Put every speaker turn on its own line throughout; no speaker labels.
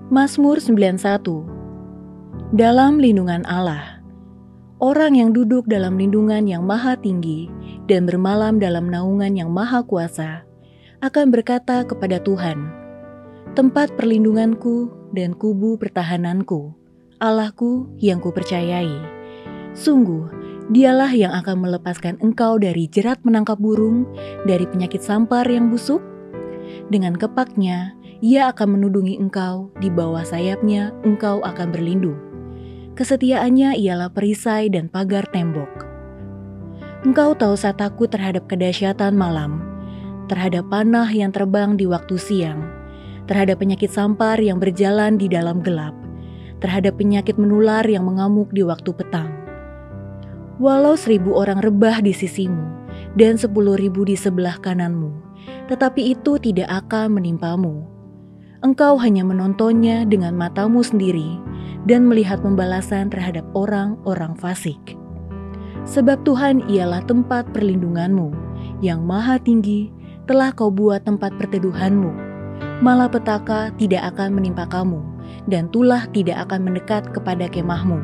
Mazmur 91. Dalam lindungan Allah. Orang yang duduk dalam lindungan yang maha tinggi dan bermalam dalam naungan yang maha kuasa akan berkata kepada Tuhan, tempat perlindunganku dan kubu pertahananku, Allahku yang kupercayai. Sungguh, dialah yang akan melepaskan engkau dari jerat menangkap burung, dari penyakit sampar yang busuk. Dengan kepaknya, ia akan menudungi engkau, di bawah sayapnya engkau akan berlindung. Kesetiaannya ialah perisai dan pagar tembok. Engkau tak usah takut terhadap kedahsyatan malam, terhadap panah yang terbang di waktu siang, terhadap penyakit sampar yang berjalan di dalam gelap, terhadap penyakit menular yang mengamuk di waktu petang. Walau 1.000 orang rebah di sisimu dan 10.000 di sebelah kananmu, tetapi itu tidak akan menimpamu. Engkau hanya menontonnya dengan matamu sendiri dan melihat pembalasan terhadap orang-orang fasik. Sebab Tuhan ialah tempat perlindunganmu, yang maha tinggi telah kau buat tempat perteduhanmu. Malapetaka tidak akan menimpa kamu, dan tulah tidak akan mendekat kepada kemahmu.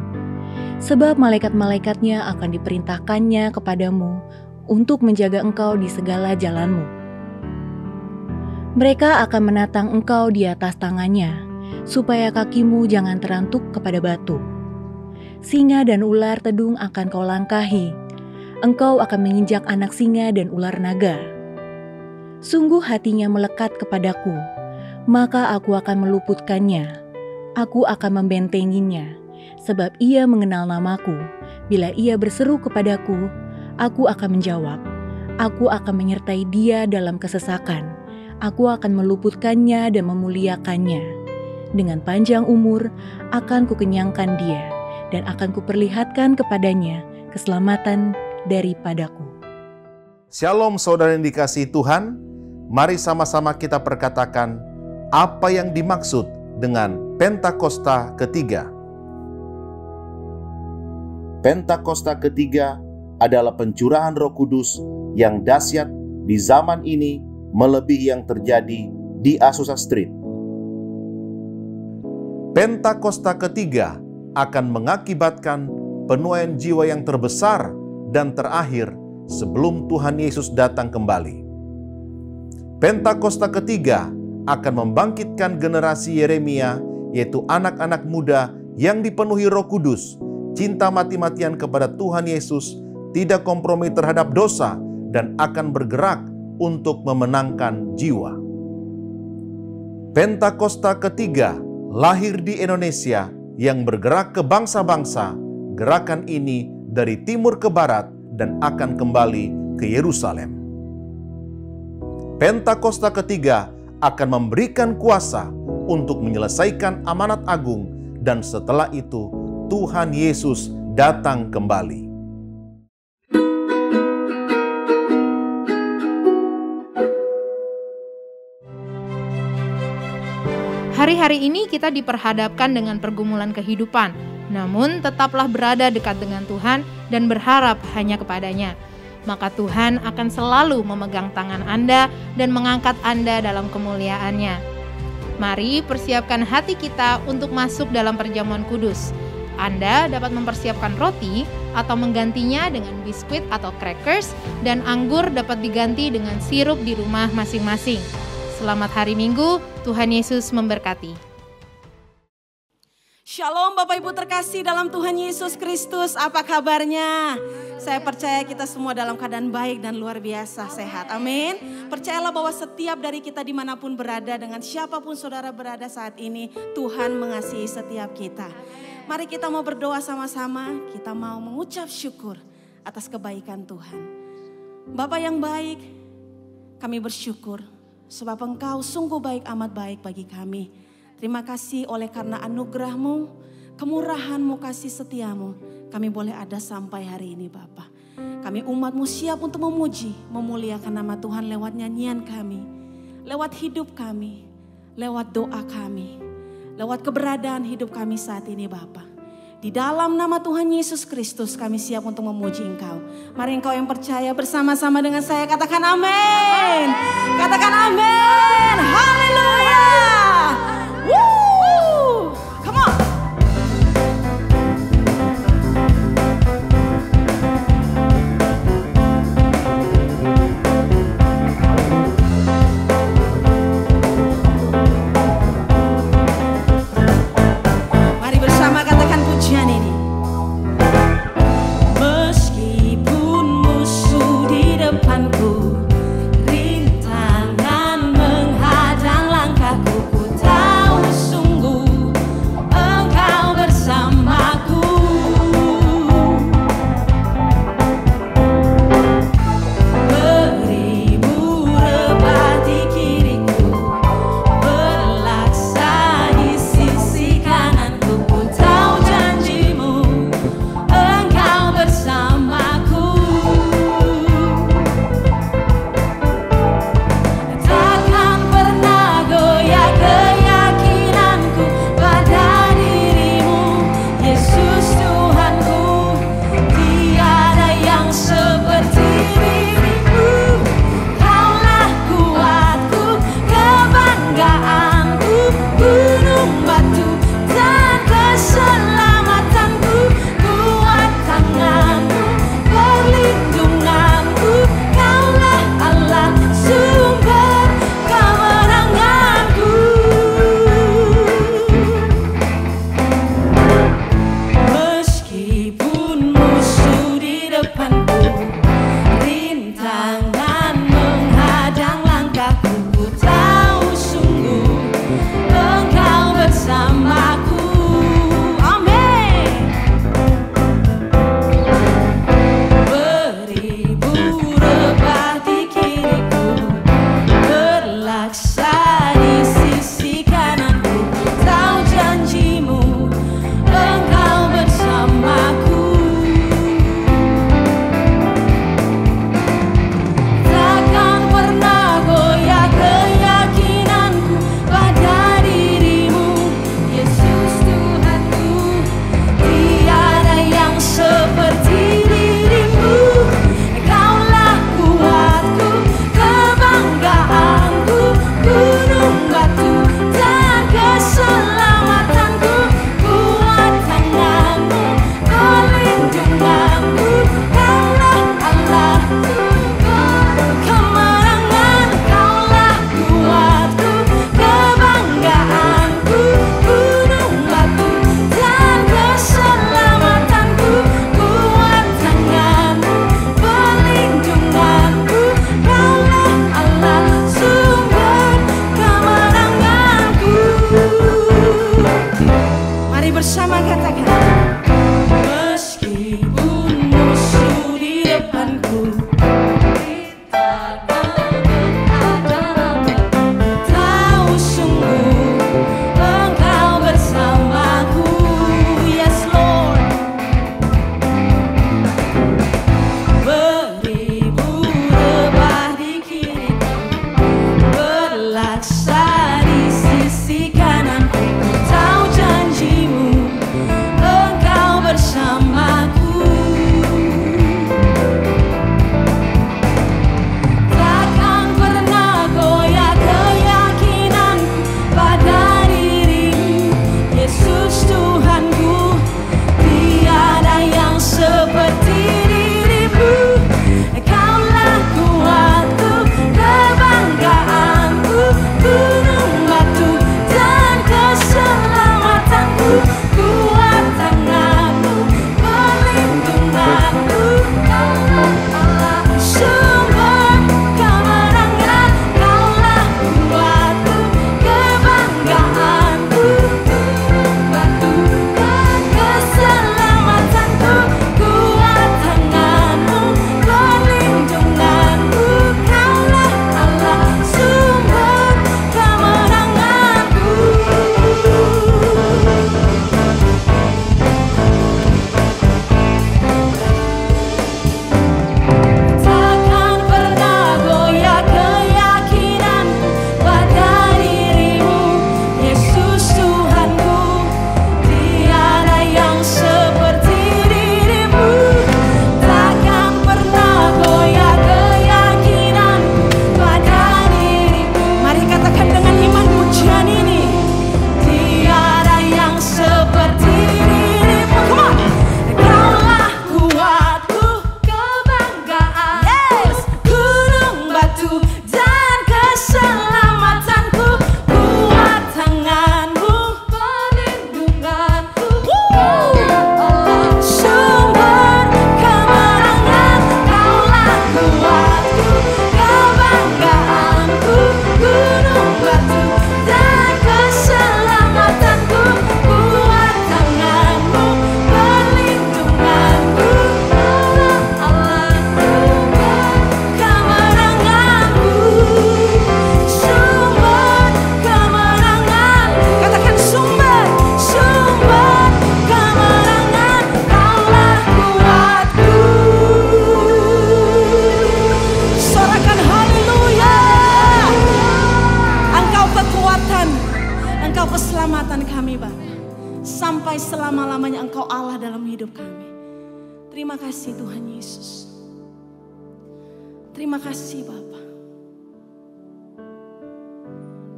Sebab malaikat-malaikatnya akan diperintahkannya kepadamu untuk menjaga engkau di segala jalanmu. Mereka akan menatang engkau di atas tangannya, supaya kakimu jangan terantuk kepada batu. Singa dan ular tedung akan kau langkahi, engkau akan menginjak anak singa dan ular naga. Sungguh hatinya melekat kepadaku, maka aku akan meluputkannya, aku akan membentenginya, sebab ia mengenal namaku. Bila ia berseru kepadaku, aku akan menjawab, aku akan menyertai dia dalam kesesakan. Aku akan meluputkannya dan memuliakannya. Dengan panjang umur akan kukenyangkan dia, dan akan kuperlihatkan kepadanya keselamatan daripadaku.
Shalom saudara yang dikasihi Tuhan, mari sama-sama kita perkatakan apa yang dimaksud dengan Pentakosta ketiga. Pentakosta ketiga adalah pencurahan Roh Kudus yang dahsyat di zaman ini melebihi yang terjadi di Azusa Street. Pentakosta ketiga akan mengakibatkan penuaian jiwa yang terbesar dan terakhir sebelum Tuhan Yesus datang kembali. Pentakosta ketiga akan membangkitkan generasi Yeremia, yaitu anak-anak muda yang dipenuhi Roh Kudus, cinta mati-matian kepada Tuhan Yesus, tidak kompromi terhadap dosa, dan akan bergerak untuk memenangkan jiwa. Pentakosta ketiga lahir di Indonesia yang bergerak ke bangsa-bangsa. Gerakan ini dari timur ke barat dan akan kembali ke Yerusalem. Pentakosta ketiga akan memberikan kuasa untuk menyelesaikan amanat agung, dan setelah itu Tuhan Yesus datang kembali.
Hari-hari ini kita diperhadapkan dengan pergumulan kehidupan, namun tetaplah berada dekat dengan Tuhan dan berharap hanya kepadanya. Maka Tuhan akan selalu memegang tangan Anda dan mengangkat Anda dalam kemuliaannya. Mari persiapkan hati kita untuk masuk dalam perjamuan kudus. Anda dapat mempersiapkan roti atau menggantinya dengan biskuit atau crackers, dan anggur dapat diganti dengan sirup di rumah masing-masing. Selamat hari Minggu, Tuhan Yesus memberkati.
Shalom Bapak Ibu terkasih dalam Tuhan Yesus Kristus, apa kabarnya? Saya percaya kita semua dalam keadaan baik dan luar biasa sehat, amin. Percayalah bahwa setiap dari kita dimanapun berada, dengan siapapun saudara berada saat ini, Tuhan mengasihi setiap kita. Mari kita mau berdoa sama-sama, kita mau mengucap syukur atas kebaikan Tuhan. Bapa yang baik, kami bersyukur sebab Engkau sungguh baik, amat baik bagi kami. Terima kasih oleh karena anugerah-Mu, kemurahan-Mu, kasih setia-Mu, kami boleh ada sampai hari ini Bapa. Kami umat-Mu siap untuk memuji, memuliakan nama Tuhan lewat nyanyian kami, lewat hidup kami, lewat doa kami, lewat keberadaan hidup kami saat ini Bapa. Di dalam nama Tuhan Yesus Kristus kami siap untuk memuji Engkau. Mari engkau yang percaya bersama-sama dengan saya katakan amin. Katakan amin. Haleluya. Woo! sampai selama-lamanya Engkau Allah dalam hidup kami. Terima kasih Tuhan Yesus. Terima kasih Bapa.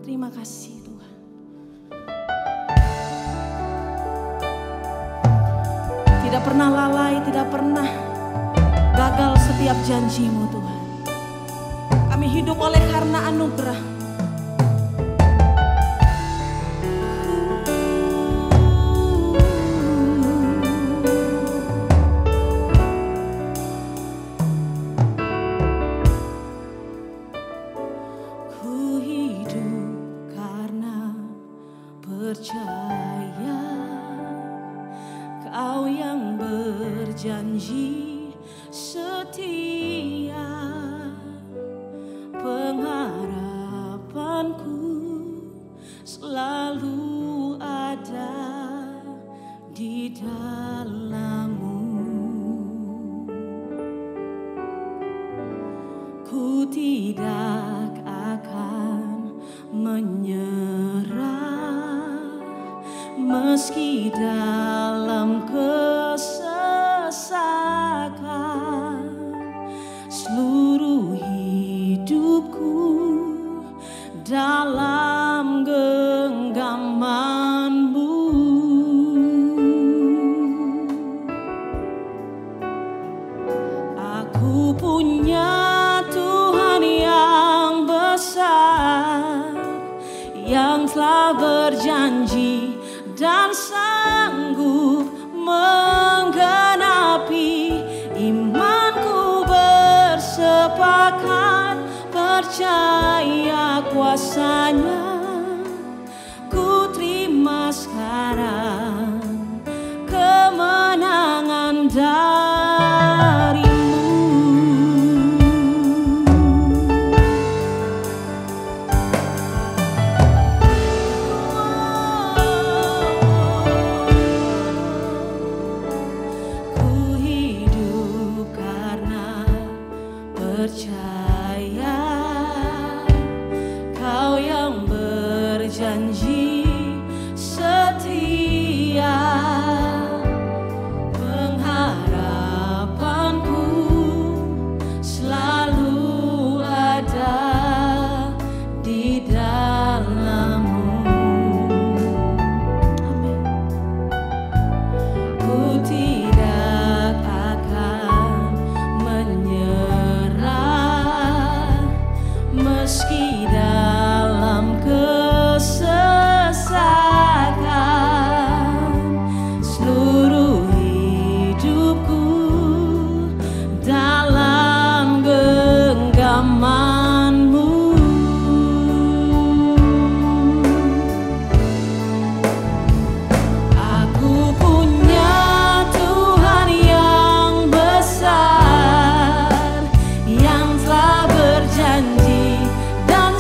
Terima kasih Tuhan. Tidak pernah lalai, tidak pernah gagal setiap janji-Mu Tuhan. Kami hidup oleh karena anugerah. Ku hidup karena percaya Kau yang berjanji setia. Pengharapanku selalu ada di dalam-Mu. Ku tidak akan menyerah meski dalam kesesakan. Seluruh hidupku dalam genggaman-Mu. Aku punya Tuhan yang besar, yang telah berjanji dan sanggup menggenapi. Imanku bersepakat percaya kuasa-Nya. Ku terima sekarang kemenangan dari-Mu. Ku hidup karena percaya Kau yang berjanji setia. Pengharapanku selalu ada di dalam-Mu. Amin. Ku tidak akan menyerah meski dalam kesesakan. Seluruh hidupku dalam genggaman-Mu. Aku punya Tuhan yang besar, yang telah berjanji dan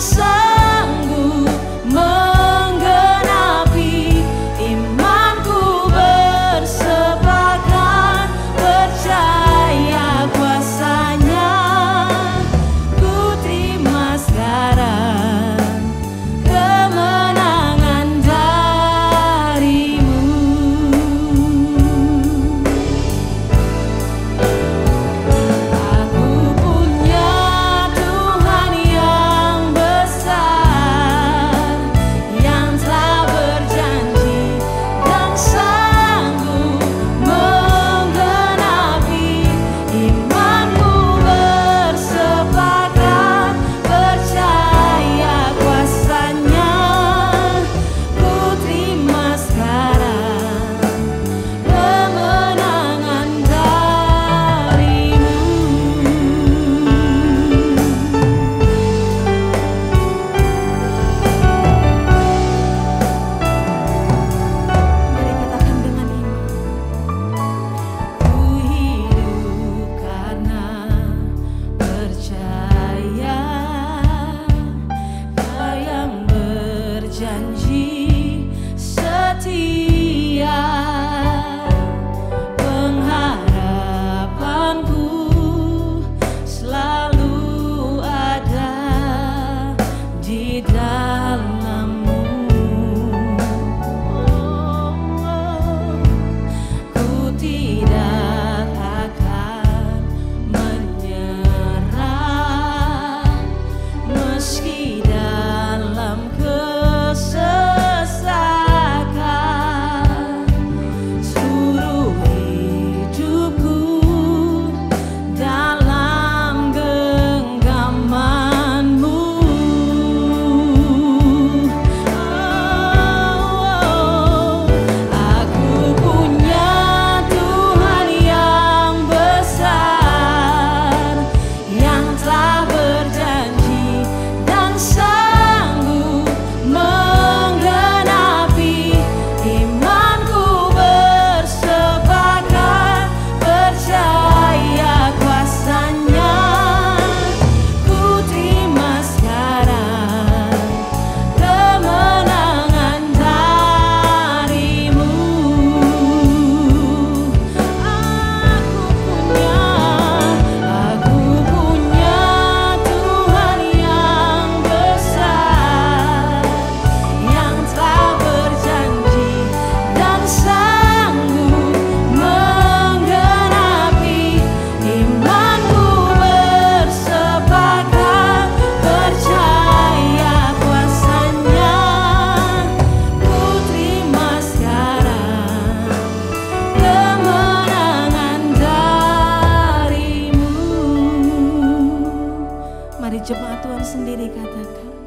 sendiri katakan,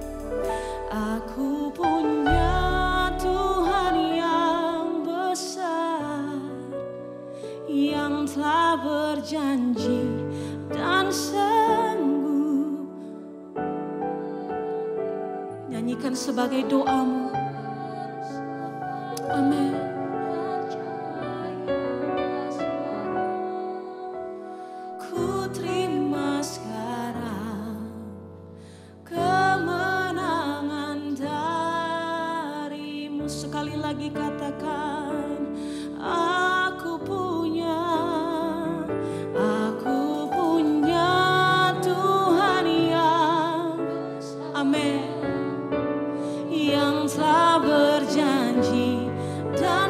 aku punya Tuhan yang besar, yang telah berjanji dan sanggup. Nyanyikan sebagai doamu. Amin. Ku terima sekarang kemenangan darimu. Sekali lagi katakan, aku punya Tuhan yang, amin, yang telah berjanji dan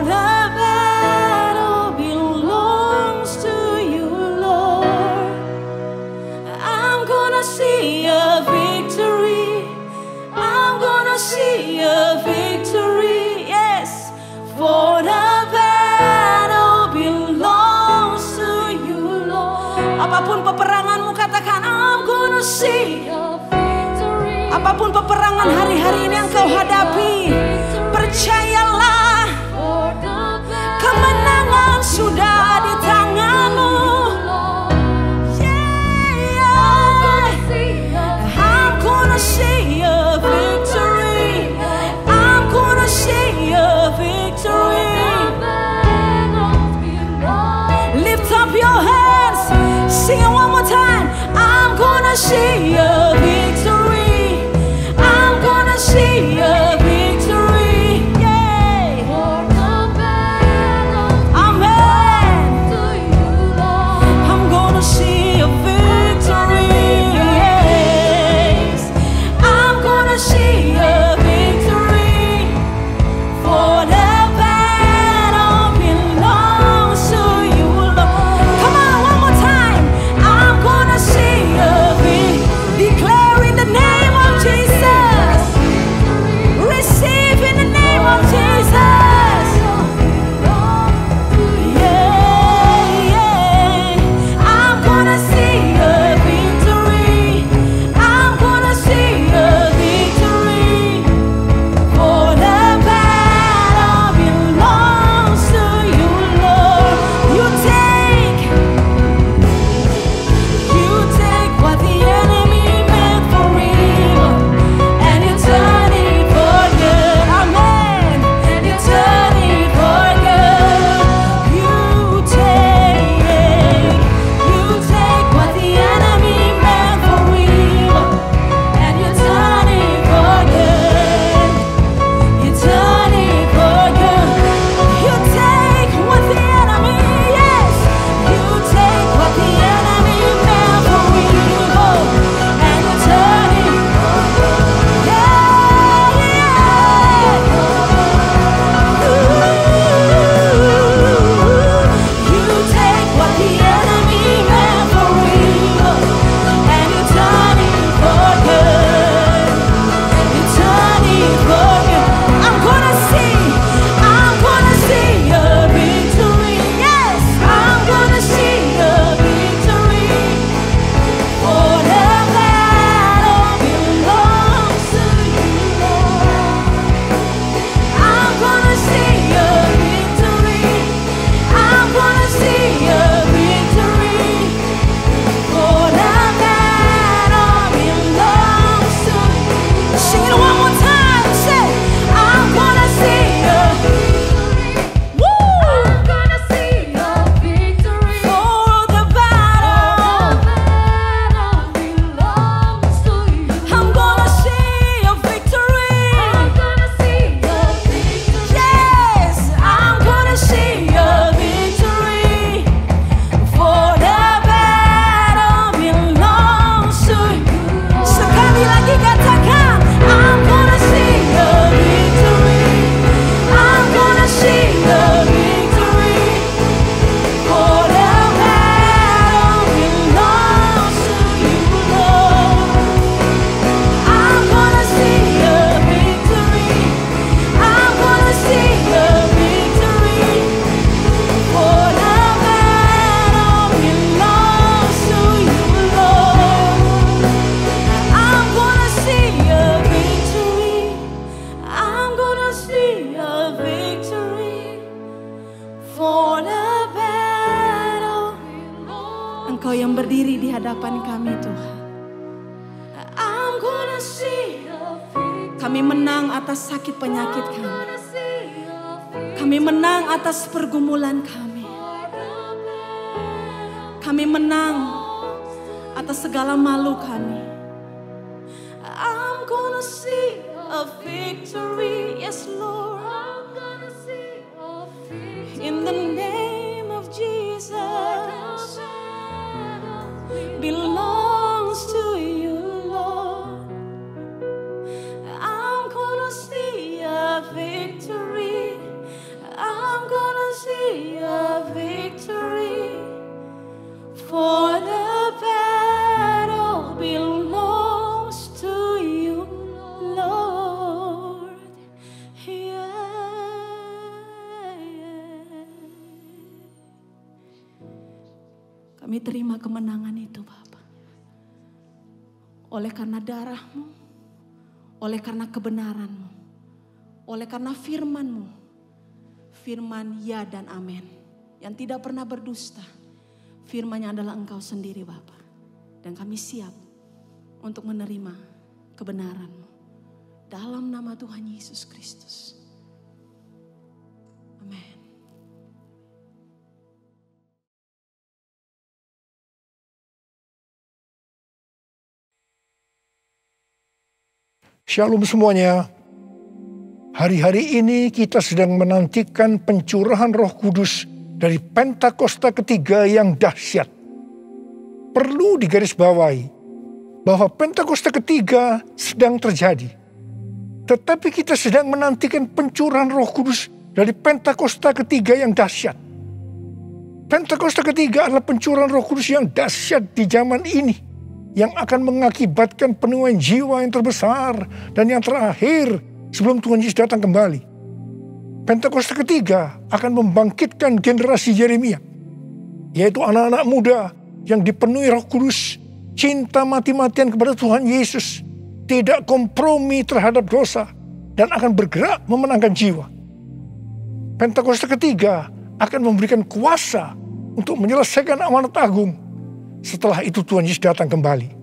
the battle belongs to you, Lord. I'm gonna see a victory. I'm gonna see a victory. Yes, for the battle belongs to you, Lord. Apapun peperanganmu, katakan I'm gonna see. Apapun peperangan hari-hari ini yang kau hadapi, percayalah, kemenangan sudah di tanganmu. I'm gonna see a victory. I'm gonna see a victory. Lift up your hands, sing it one more time. I'm gonna see a victory. I'm gonna see a victory. Yeah. Amen. I'm gonna see a victory. Yes. I'm gonna see a victory. For the battle belongs to you, Lord. Come on, one more time. I'm gonna see a victory. Declare in the name of Jesus. Receive in the name of Jesus. Yeah, yeah. I'm gonna see a victory. I'm gonna see a victory. For the battle belongs to you, Lord. You take what the enemy meant for evil, and you turn it for good. Amen. And you turn it for good. You take what the enemy meant for evil, and you turn it for good. You turn it for good. You take what the enemy, yes, you take what the enemy meant for evil, and you turn it, yeah, yeah. You take what the enemy meant for evil, and you turn it for good. You turn it for good. I'm gonna see a victory. Yes, I'm gonna see a victory. For the battle belongs to you, Lord. I'm gonna see a victory. I'm gonna see a victory. For the battle belongs to you. Sing it one more time. Say, I'm gonna see a Woo! I'm gonna see a victory. For the battle belongs to you. I'm gonna see a victory. I'm gonna see a victory. Yes, I'm gonna see a victory. For the battle belongs to you. Sekali lagi katakan, I'm gonna see a victory. I'm gonna see a victory. For the battle belongs to you, Lord. I'm gonna see a victory. I'm gonna see a victory. For the battle belongs to you, Lord. I'm gonna see a victory. I'm gonna see a victory. For the battle. Engkau yang berdiri di hadapan kami, Tuhan. I'm gonna see a victory. Kami menang atas sakit penyakit kami. Kami menang atas pergumulan kami. Kami menang atas segala malu kami. I'm gonna see a victory, yes Lord. I'm gonna see a victory. In the name of Jesus, belongs to you, Lord. I'm gonna see a victory. I'm see a victory, for the battle belongs to you, Lord. Kami terima kemenangan itu, Bapa. Oleh karena darah-Mu, oleh karena kebenaran-Mu, oleh karena firman-Mu, firman ya dan amin, yang tidak pernah berdusta. Firman-Nya adalah Engkau sendiri, Bapa. Dan kami siap untuk menerima kebenaran-Mu. Dalam nama Tuhan Yesus Kristus. Amin.
Shalom semuanya. Hari-hari ini kita sedang menantikan pencurahan Roh Kudus dari Pentakosta ketiga yang dahsyat. Perlu digarisbawahi bahwa Pentakosta ketiga sedang terjadi. Tetapi kita sedang menantikan pencurahan Roh Kudus dari Pentakosta ketiga yang dahsyat. Pentakosta ketiga adalah pencurahan Roh Kudus yang dahsyat di zaman ini, yang akan mengakibatkan penuaian jiwa yang terbesar dan yang terakhir sebelum Tuhan Yesus datang kembali. Pentakosta ketiga akan membangkitkan generasi Yeremia, yaitu anak-anak muda yang dipenuhi Roh Kudus, cinta mati-matian kepada Tuhan Yesus, tidak kompromi terhadap dosa, dan akan bergerak memenangkan jiwa. Pentakosta ketiga akan memberikan kuasa untuk menyelesaikan amanat agung. Setelah itu Tuhan Yesus datang kembali.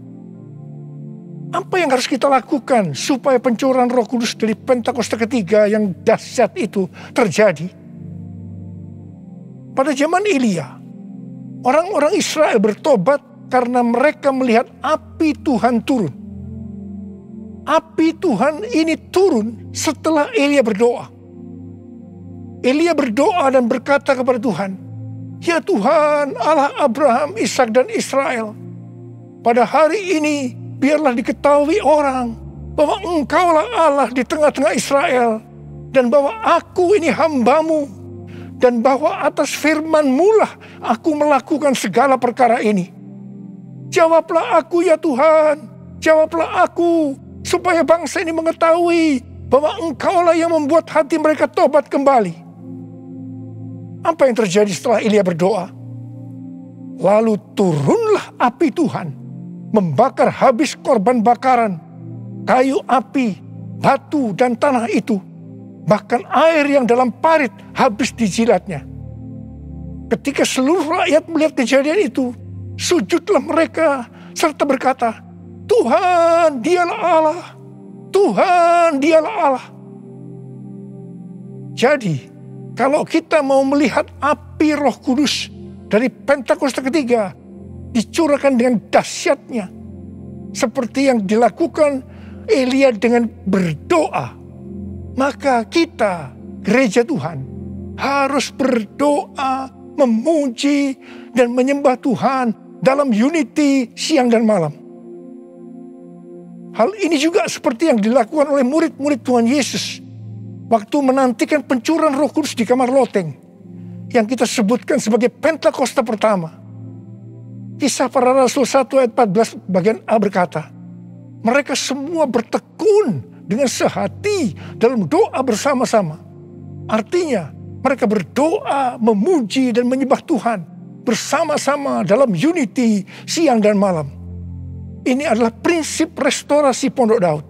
Apa yang harus kita lakukan supaya pencurahan Roh Kudus dari Pentakosta ketiga yang dahsyat itu terjadi? Pada zaman Elia, orang-orang Israel bertobat karena mereka melihat api Tuhan turun. Api Tuhan ini turun setelah Elia berdoa. Elia berdoa dan berkata kepada Tuhan, "Ya Tuhan, Allah Abraham, Ishak dan Israel, pada hari ini biarlah diketahui orang bahwa Engkaulah Allah di tengah-tengah Israel, dan bahwa aku ini hamba-Mu, dan bahwa atas firman-Mu lah aku melakukan segala perkara ini. Jawablah aku ya Tuhan, jawablah aku, supaya bangsa ini mengetahui bahwa Engkaulah yang membuat hati mereka tobat kembali." Apa yang terjadi setelah Elia berdoa? Lalu turunlah api Tuhan, membakar habis korban bakaran, kayu api, batu dan tanah itu. Bahkan air yang dalam parit habis dijilatnya. Ketika seluruh rakyat melihat kejadian itu, sujudlah mereka serta berkata, "Tuhan, Dialah Allah. Tuhan, Dialah Allah." Jadi, kalau kita mau melihat api Roh Kudus dari Pentakosta ketiga dicurahkan dengan dahsyatnya, seperti yang dilakukan Elia dengan berdoa, maka kita, gereja Tuhan, harus berdoa, memuji, dan menyembah Tuhan dalam unity siang dan malam. Hal ini juga seperti yang dilakukan oleh murid-murid Tuhan Yesus waktu menantikan pencurahan Roh Kudus di kamar loteng, yang kita sebutkan sebagai Pentakosta pertama. Kisah Para Rasul 1 ayat 14 bagian A berkata, mereka semua bertekun dengan sehati dalam doa bersama-sama. Artinya mereka berdoa, memuji dan menyembah Tuhan bersama-sama dalam unity siang dan malam. Ini adalah prinsip restorasi Pondok Daud.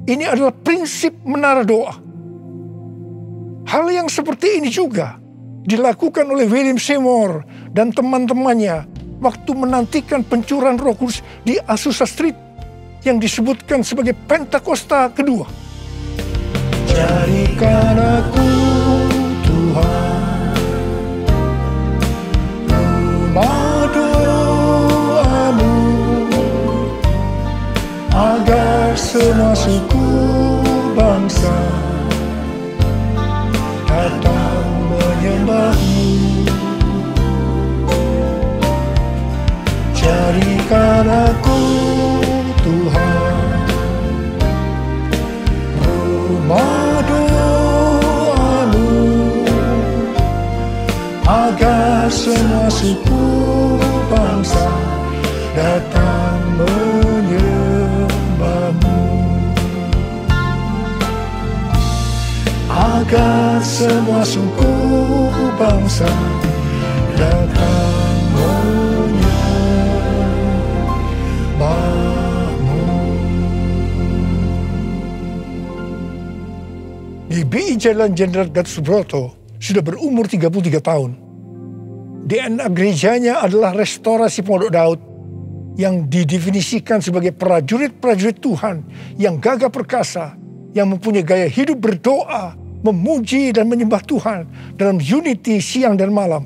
Ini adalah prinsip menara doa. Hal yang seperti ini juga dilakukan oleh William Seymour dan teman-temannya waktu menantikan pencurahan Roh Kudus di Azusa Street yang disebutkan sebagai Pentakosta kedua. Jadikan aku Tuhan rumah doa-Mu, agar semua suku bangsa datang menyembah-Mu. Jadikan aku Tuhan rumah doa-Mu, agar semua suku bangsa datang menyembahmu. Agar semua suku bangsa datang menyembahmu. GBI Jalan Jenderal Gatot Subroto sudah berumur 33 tahun. DNA gerejanya adalah restorasi Pondok Daud yang didefinisikan sebagai prajurit-prajurit Tuhan yang gagah perkasa, yang mempunyai gaya hidup berdoa, memuji dan menyembah Tuhan dalam unity siang dan malam,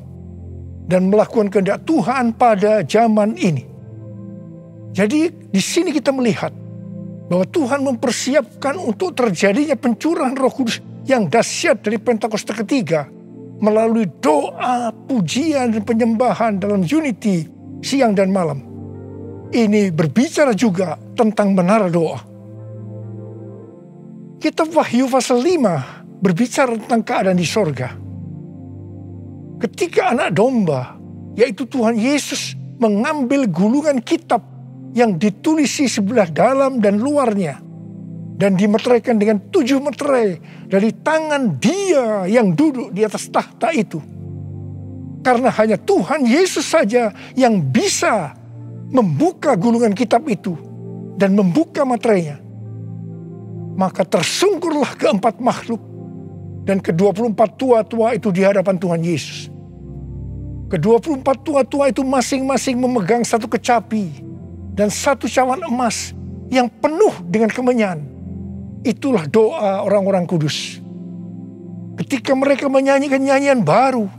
dan melakukan kehendak Tuhan pada zaman ini. Jadi di sini kita melihat bahwa Tuhan mempersiapkan untuk terjadinya pencurahan Roh Kudus yang dahsyat dari Pentakosta ketiga melalui doa, pujian, dan penyembahan dalam unity siang dan malam. Ini berbicara juga tentang menara doa. Kitab Wahyu pasal 5 berbicara tentang keadaan di sorga. Ketika anak domba, yaitu Tuhan Yesus, mengambil gulungan kitab yang ditulisi sebelah dalam dan luarnya, dan dimeteraikan dengan 7 meterai dari tangan Dia yang duduk di atas tahta itu. Karena hanya Tuhan Yesus saja yang bisa membuka gulungan kitab itu dan membuka meterainya. Maka tersungkurlah keempat makhluk dan ke-24 tua-tua itu di hadapan Tuhan Yesus. Ke-24 tua-tua itu masing-masing memegang satu kecapi dan satu cawan emas yang penuh dengan kemenyan. Itulah doa orang-orang kudus. Ketika mereka menyanyikan nyanyian baru,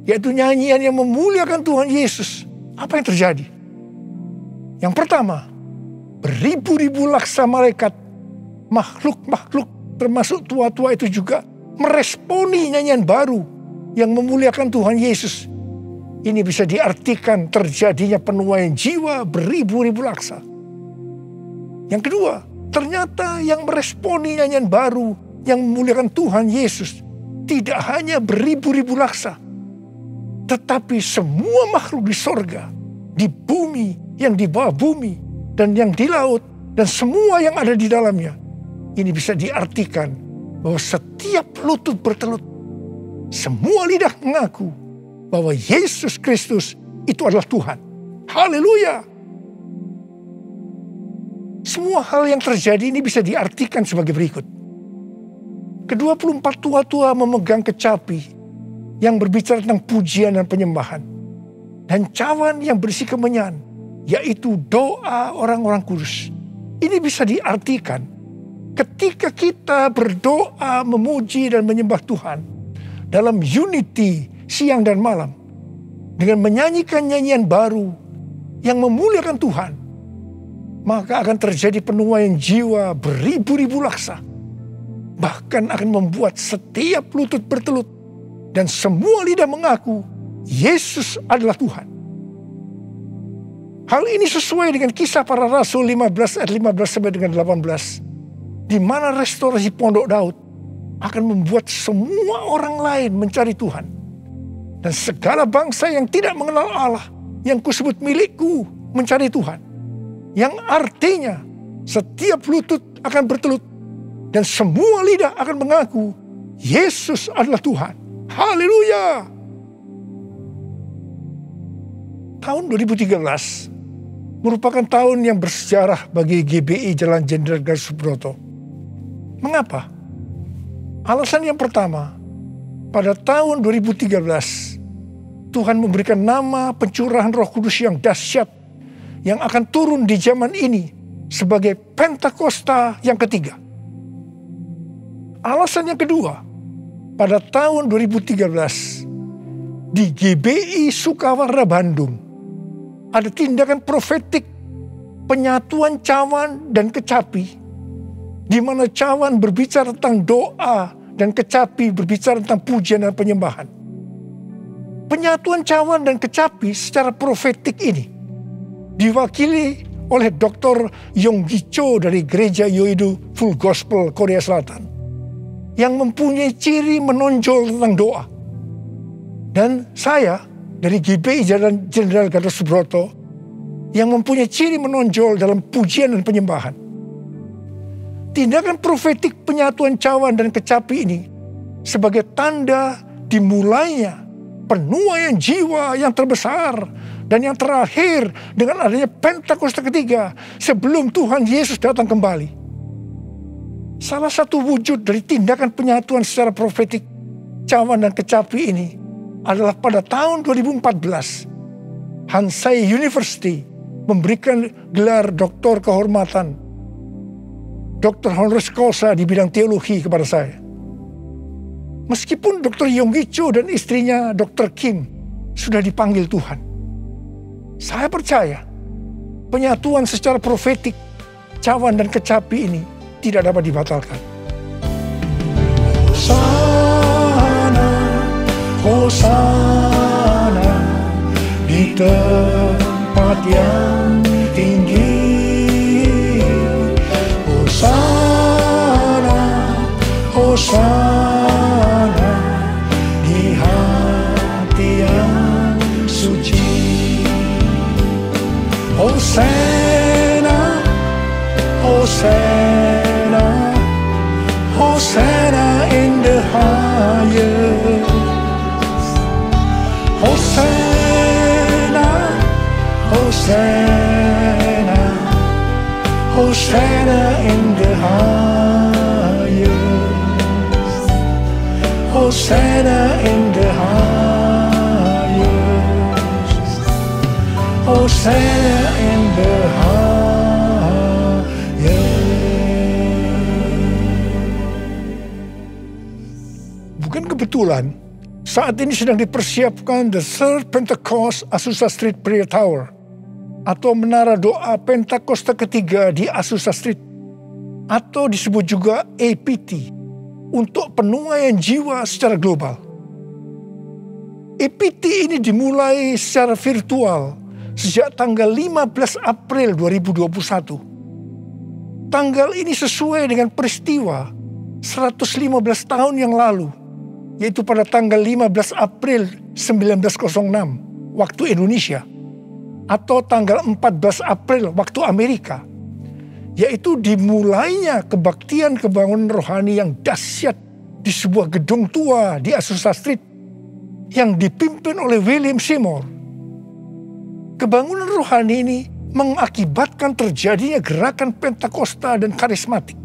yaitu nyanyian yang memuliakan Tuhan Yesus, apa yang terjadi? Yang pertama, beribu-ribu laksa malaikat, makhluk-makhluk termasuk tua-tua itu juga meresponi nyanyian baru yang memuliakan Tuhan Yesus. Ini bisa diartikan terjadinya penuaian jiwa beribu-ribu laksa. Yang kedua, ternyata yang meresponi nyanyian baru yang memuliakan Tuhan Yesus tidak hanya beribu-ribu laksa, tetapi semua makhluk di sorga, di bumi, yang di bawah bumi, dan yang di laut, dan semua yang ada di dalamnya. Ini bisa diartikan bahwa setiap lutut bertelut, semua lidah mengaku bahwa Yesus Kristus itu adalah Tuhan. Haleluya! Semua hal yang terjadi ini bisa diartikan sebagai berikut. Ke-24 tua-tua memegang kecapi yang berbicara tentang pujian dan penyembahan, dan cawan yang berisi kemenyan, yaitu doa orang-orang kudus. Ini bisa diartikan ketika kita berdoa, memuji dan menyembah Tuhan dalam unity siang dan malam, dengan menyanyikan nyanyian baru yang memuliakan Tuhan, maka akan terjadi penuaian jiwa beribu-ribu laksa. Bahkan akan membuat setiap lutut bertelut dan semua lidah mengaku Yesus adalah Tuhan. Hal ini sesuai dengan Kisah Para Rasul 15 ayat 15 sampai dengan 18, di mana restorasi Pondok Daud akan membuat semua orang lain mencari Tuhan. Dan segala bangsa yang tidak mengenal Allah, yang kusebut milikku, mencari Tuhan. Yang artinya setiap lutut akan bertelut dan semua lidah akan mengaku Yesus adalah Tuhan. Haleluya! Tahun 2013 merupakan tahun yang bersejarah bagi GBI Jalan Jenderal Gatot Subroto. Mengapa? Alasan yang pertama, pada tahun 2013 Tuhan memberikan nama pencurahan Roh Kudus yang dahsyat yang akan turun di zaman ini sebagai Pentakosta yang ketiga. Alasan yang kedua, pada tahun 2013 di GBI Sukawarna Bandung ada tindakan profetik penyatuan cawan dan kecapi, di mana cawan berbicara tentang doa dan kecapi berbicara tentang pujian dan penyembahan. Penyatuan cawan dan kecapi secara profetik ini diwakili oleh Dr. Yonggi Cho dari Gereja Yoido Full Gospel Korea Selatan, yang mempunyai ciri menonjol tentang doa. Dan saya dari GBI Jenderal Gatot Subroto yang mempunyai ciri menonjol dalam pujian dan penyembahan. Tindakan profetik penyatuan cawan dan kecapi ini sebagai tanda dimulainya penuaian jiwa yang terbesar dan yang terakhir dengan adanya Pentakosta ketiga sebelum Tuhan Yesus datang kembali. Salah satu wujud dari tindakan penyatuan secara profetik cawan dan kecapi ini adalah pada tahun 2014 Hansei University memberikan gelar doktor kehormatan, doktor honoris causa di bidang teologi kepada saya. Meskipun Dr. Yonggi Cho dan istrinya Dr. Kim sudah dipanggil Tuhan, saya percaya penyatuan secara profetik cawan dan kecapi ini tidak dapat dibatalkan. Hosana, Hosana di tempat yang tinggi. Hosana, Hosana di hati yang suci. Hosana, Hosana, Hosana in the highest. Hosana, Hosana, Hosana in the highest. Hosana in the highest. Hosana in the highest. Bukan kebetulan saat ini sedang dipersiapkan The Third Pentecost Azusa Street Prayer Tower atau menara doa Pentakosta ketiga di Azusa Street atau disebut juga APT untuk penuaian jiwa secara global. APT ini dimulai secara virtual sejak tanggal 15 April 2021. Tanggal ini sesuai dengan peristiwa 115 tahun yang lalu, yaitu pada tanggal 15 April 1906 waktu Indonesia atau tanggal 14 April waktu Amerika, yaitu dimulainya kebaktian kebangunan rohani yang dahsyat di sebuah gedung tua di Azusa Street yang dipimpin oleh William Seymour. Kebangunan rohani ini mengakibatkan terjadinya gerakan Pentakosta dan karismatik.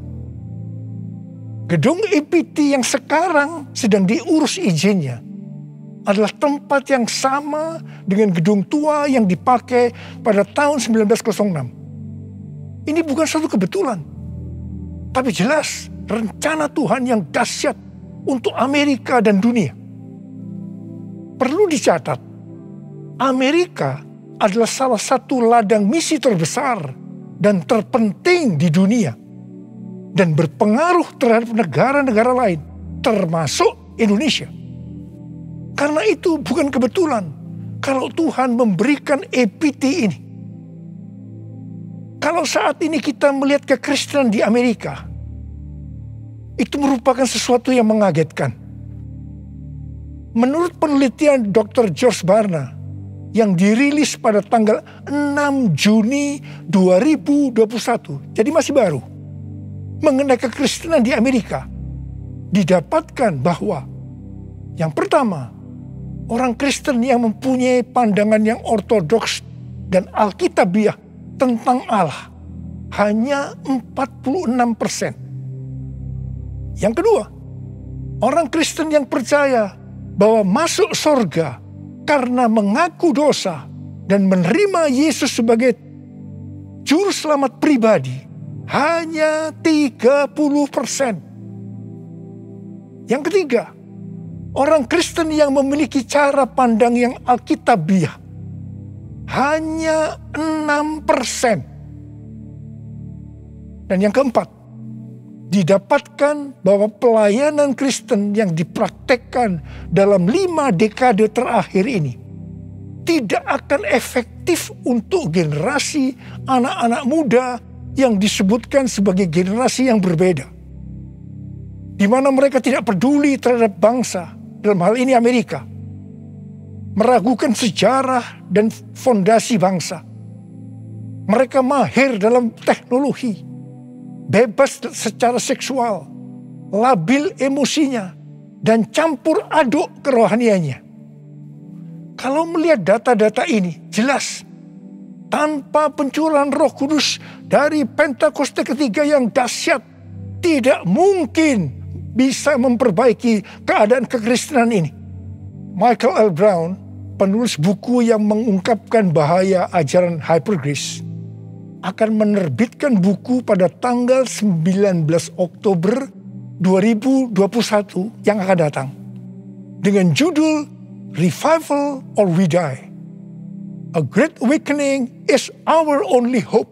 Gedung APT yang sekarang sedang diurus izinnya adalah tempat yang sama dengan gedung tua yang dipakai pada tahun 1906. Ini bukan suatu kebetulan, tapi jelas rencana Tuhan yang dahsyat untuk Amerika dan dunia. Perlu dicatat, Amerika adalah salah satu ladang misi terbesar dan terpenting di dunia dan berpengaruh terhadap negara-negara lain, termasuk Indonesia. Karena itu bukan kebetulan kalau Tuhan memberikan APT ini. Kalau saat ini kita melihat kekristenan di Amerika, itu merupakan sesuatu yang mengagetkan. Menurut penelitian Dr. George Barna yang dirilis pada tanggal 6 Juni 2021, jadi masih baru, mengenai kekristenan di Amerika, didapatkan bahwa yang pertama, orang Kristen yang mempunyai pandangan yang ortodoks dan alkitabiah tentang Allah hanya 46%. Yang kedua, orang Kristen yang percaya bahwa masuk surga karena mengaku dosa dan menerima Yesus sebagai juru selamat pribadi hanya 30%. Yang ketiga, orang Kristen yang memiliki cara pandang yang alkitabiah hanya 6%. Dan yang keempat, didapatkan bahwa pelayanan Kristen yang dipraktekkan dalam 5 dekade terakhir ini tidak akan efektif untuk generasi anak-anak muda yang disebutkan sebagai generasi yang berbeda, di mana mereka tidak peduli terhadap bangsa, dalam hal ini Amerika, meragukan sejarah dan fondasi bangsa. Mereka mahir dalam teknologi, bebas secara seksual, labil emosinya, dan campur aduk kerohaniannya. Kalau melihat data-data ini, jelas tanpa pencurahan Roh Kudus dari Pentakosta ketiga yang dahsyat, tidak mungkin bisa memperbaiki keadaan kekristenan ini. Michael L. Brown, penulis buku yang mengungkapkan bahaya ajaran hypergrace, akan menerbitkan buku pada tanggal 19 Oktober 2021 yang akan datang dengan judul Revival or We Die. A Great Awakening is our only hope.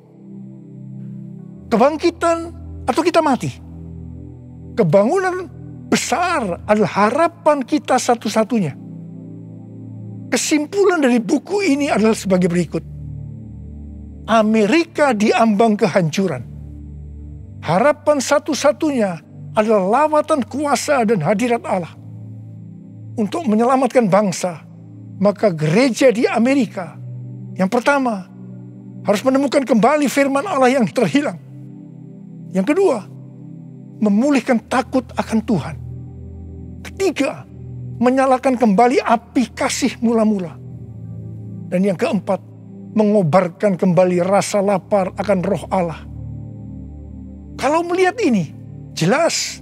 Kebangkitan atau kita mati. Kebangunan besar adalah harapan kita satu-satunya. Kesimpulan dari buku ini adalah sebagai berikut. Amerika diambang kehancuran. Harapan satu-satunya adalah lawatan kuasa dan hadirat Allah. Untuk menyelamatkan bangsa, maka gereja di Amerika yang pertama harus menemukan kembali firman Allah yang terhilang. Yang kedua, memulihkan takut akan Tuhan. Ketiga, menyalakan kembali api kasih mula-mula. Dan yang keempat, mengobarkan kembali rasa lapar akan Roh Allah. Kalau melihat ini, jelas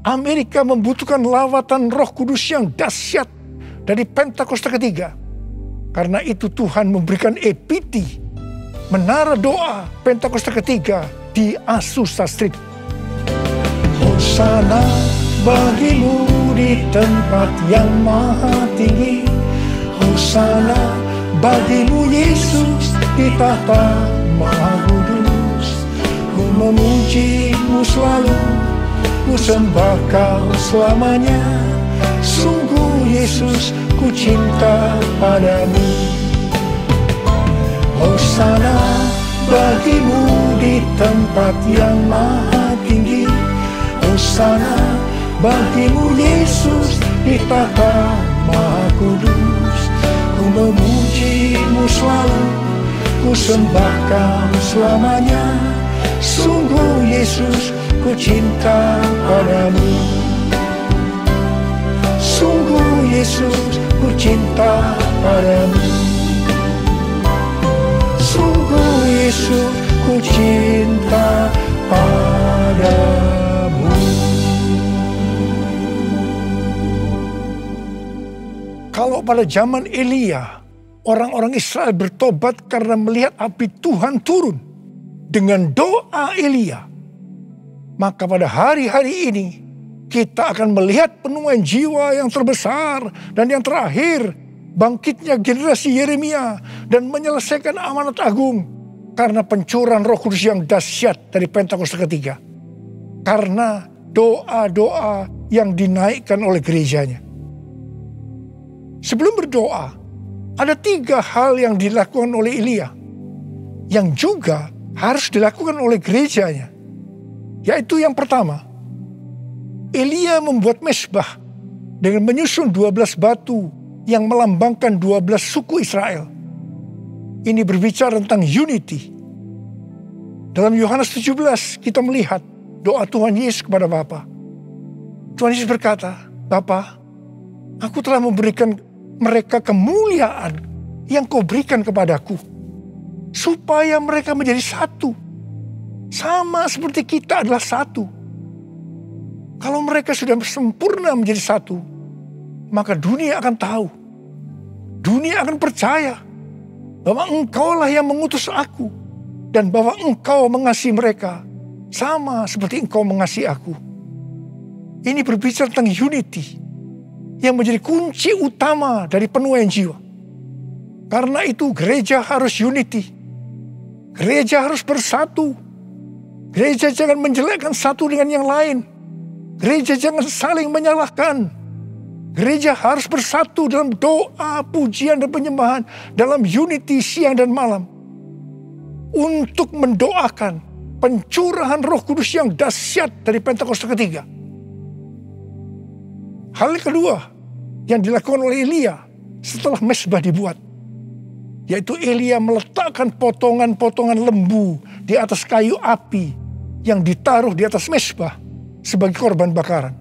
Amerika membutuhkan lawatan Roh Kudus yang dahsyat dari Pentakosta ketiga. Karena itu Tuhan memberikan EPT, menara doa Pentakosta ketiga di Azusa Street. Hosana bagimu di tempat yang maha tinggi. Hosana bagimu Yesus di tahta maha kudus. Ku memujimu selalu, ku sembah kau selamanya. Sungguh Yesus ku cinta padamu. Hosana bagimu di tempat yang maha tinggi. Hosana bagimu Yesus di tahta maha kudus. Ku memujimu selalu, ku sembah kau selamanya. Sungguh Yesus ku cinta padamu. Sungguh Yesus ku cinta padamu. Sungguh Yesus ku cinta padamu. Kalau pada zaman Elia, orang-orang Israel bertobat karena melihat api Tuhan turun dengan doa Elia, maka pada hari-hari ini kita akan melihat penuaian jiwa yang terbesar dan yang terakhir, bangkitnya generasi Yeremia dan menyelesaikan amanat agung karena pencurahan Roh Kudus yang dahsyat dari Pentakosta ketiga. Karena doa-doa yang dinaikkan oleh gerejanya. Sebelum berdoa, ada 3 hal yang dilakukan oleh Elia yang juga harus dilakukan oleh gerejanya. Yaitu yang pertama, Elia membuat mezbah dengan menyusun 12 batu yang melambangkan 12 suku Israel. Ini berbicara tentang unity. Dalam Yohanes 17 kita melihat doa Tuhan Yesus kepada Bapa. Tuhan Yesus berkata, Bapa, aku telah memberikan mereka kemuliaan yang kau berikan kepadaku, supaya mereka menjadi satu. Sama seperti kita adalah satu. Kalau mereka sudah sempurna menjadi satu, maka dunia akan tahu. Dunia akan percaya bahwa engkaulah yang mengutus aku. Dan bahwa engkau mengasihi mereka sama seperti engkau mengasihi aku. Ini berbicara tentang unity yang menjadi kunci utama dari penuaian jiwa. Karena itu gereja harus unity. Gereja harus bersatu. Gereja jangan menjelekkan satu dengan yang lain. Gereja jangan saling menyalahkan. Gereja harus bersatu dalam doa, pujian, dan penyembahan. Dalam unity siang dan malam. Untuk mendoakan pencurahan Roh Kudus yang dahsyat dari Pentakosta ketiga. Hal kedua yang dilakukan oleh Elia setelah mezbah dibuat. Yaitu Elia meletakkan potongan-potongan lembu di atas kayu api yang ditaruh di atas mezbah sebagai korban bakaran.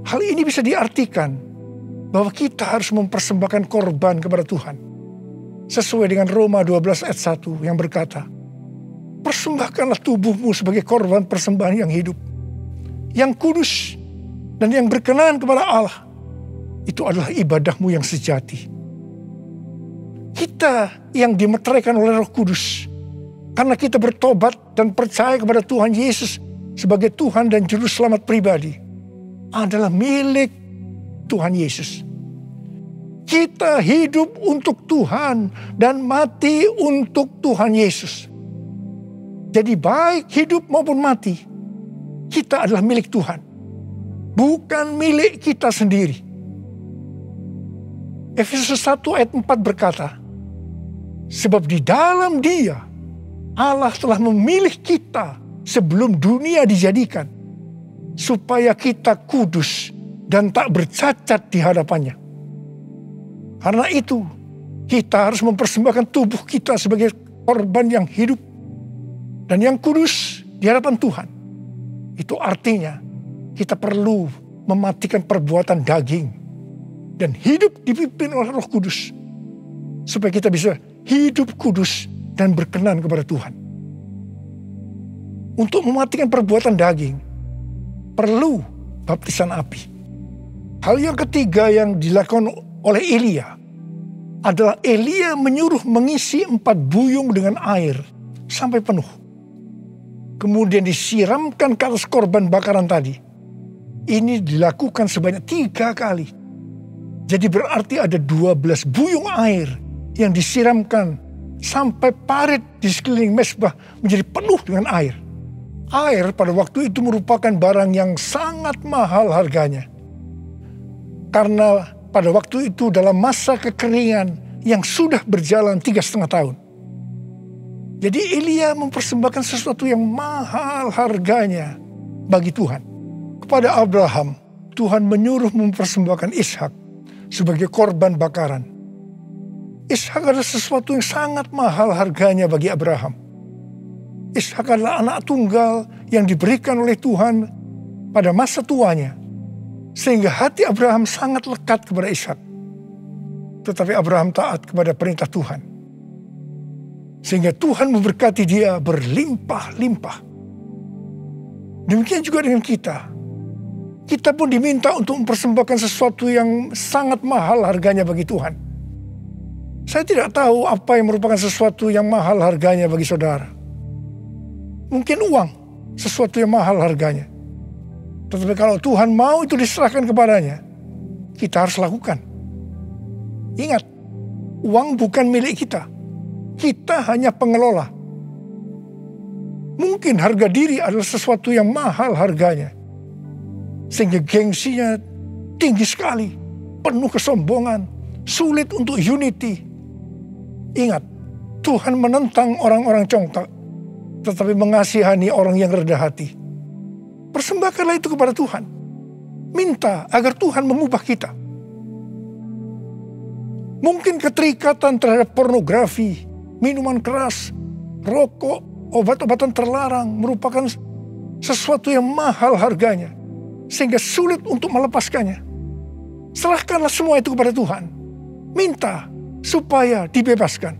Hal ini bisa diartikan bahwa kita harus mempersembahkan korban kepada Tuhan. Sesuai dengan Roma 12 ayat 1 yang berkata, persembahkanlah tubuhmu sebagai korban persembahan yang hidup, yang kudus, dan yang berkenan kepada Allah. Itu adalah ibadahmu yang sejati. Kita yang dimeteraikan oleh Roh Kudus, karena kita bertobat dan percaya kepada Tuhan Yesus sebagai Tuhan dan Juru Selamat pribadi, adalah milik Tuhan Yesus. Kita hidup untuk Tuhan dan mati untuk Tuhan Yesus. Jadi baik hidup maupun mati, kita adalah milik Tuhan. Bukan milik kita sendiri. Efesus 1 ayat 4 berkata, sebab di dalam Dia, Allah telah memilih kita sebelum dunia dijadikan, supaya kita kudus dan tak bercacat di hadapannya. Karena itu, kita harus mempersembahkan tubuh kita sebagai korban yang hidup dan yang kudus di hadapan Tuhan. Itu artinya kita perlu mematikan perbuatan daging dan hidup dipimpin oleh Roh Kudus, supaya kita bisa hidup kudus dan berkenan kepada Tuhan. Untuk mematikan perbuatan daging, perlu baptisan api. Hal yang ketiga yang dilakukan oleh Elia adalah Elia menyuruh mengisi 4 buyung dengan air sampai penuh. Kemudian disiramkan ke atas korban bakaran tadi. Ini dilakukan sebanyak 3 kali. Jadi berarti ada 12 buyung air yang disiramkan sampai parit di sekeliling mezbah menjadi penuh dengan air. Air pada waktu itu merupakan barang yang sangat mahal harganya. Karena pada waktu itu dalam masa kekeringan yang sudah berjalan 3,5 tahun. Jadi Elia mempersembahkan sesuatu yang mahal harganya bagi Tuhan. Kepada Abraham, Tuhan menyuruh mempersembahkan Ishak sebagai korban bakaran. Ishak adalah sesuatu yang sangat mahal harganya bagi Abraham. Ishak adalah anak tunggal yang diberikan oleh Tuhan pada masa tuanya, sehingga hati Abraham sangat lekat kepada Ishak. Tetapi Abraham taat kepada perintah Tuhan, sehingga Tuhan memberkati dia berlimpah-limpah. Demikian juga dengan kita. Kita pun diminta untuk mempersembahkan sesuatu yang sangat mahal harganya bagi Tuhan. Saya tidak tahu apa yang merupakan sesuatu yang mahal harganya bagi saudara. Mungkin uang, sesuatu yang mahal harganya. Tetapi kalau Tuhan mau itu diserahkan kepadanya, kita harus lakukan. Ingat, uang bukan milik kita. Kita hanya pengelola. Mungkin harga diri adalah sesuatu yang mahal harganya, sehingga gengsinya tinggi sekali, penuh kesombongan, sulit untuk unity. Ingat, Tuhan menentang orang-orang congkak, tetapi mengasihani orang yang rendah hati. Persembahkanlah itu kepada Tuhan. Minta agar Tuhan mengubah kita. Mungkin keterikatan terhadap pornografi, minuman keras, rokok, obat-obatan terlarang merupakan sesuatu yang mahal harganya, sehingga sulit untuk melepaskannya. Serahkanlah semua itu kepada Tuhan. Minta supaya dibebaskan.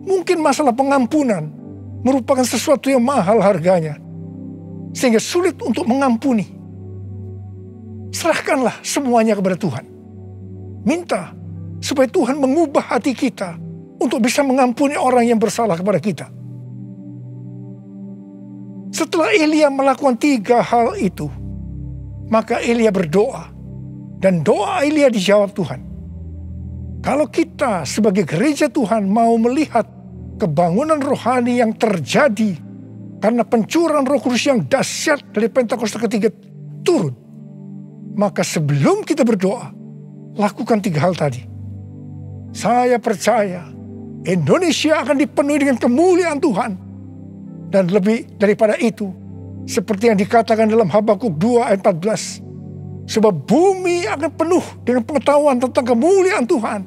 Mungkin masalah pengampunan merupakan sesuatu yang mahal harganya, sehingga sulit untuk mengampuni. Serahkanlah semuanya kepada Tuhan. Minta supaya Tuhan mengubah hati kita untuk bisa mengampuni orang yang bersalah kepada kita. Setelah Elia melakukan 3 hal itu, maka Elia berdoa, dan doa Elia dijawab Tuhan. Kalau kita sebagai gereja Tuhan mau melihat kebangunan rohani yang terjadi karena pencurahan Roh Kudus yang dahsyat dari Pentakosta ketiga turun, maka sebelum kita berdoa, lakukan 3 hal tadi. Saya percaya Indonesia akan dipenuhi dengan kemuliaan Tuhan. Dan lebih daripada itu, seperti yang dikatakan dalam Habakuk 2 ayat 14, Sebab bumi akan penuh dengan pengetahuan tentang kemuliaan Tuhan.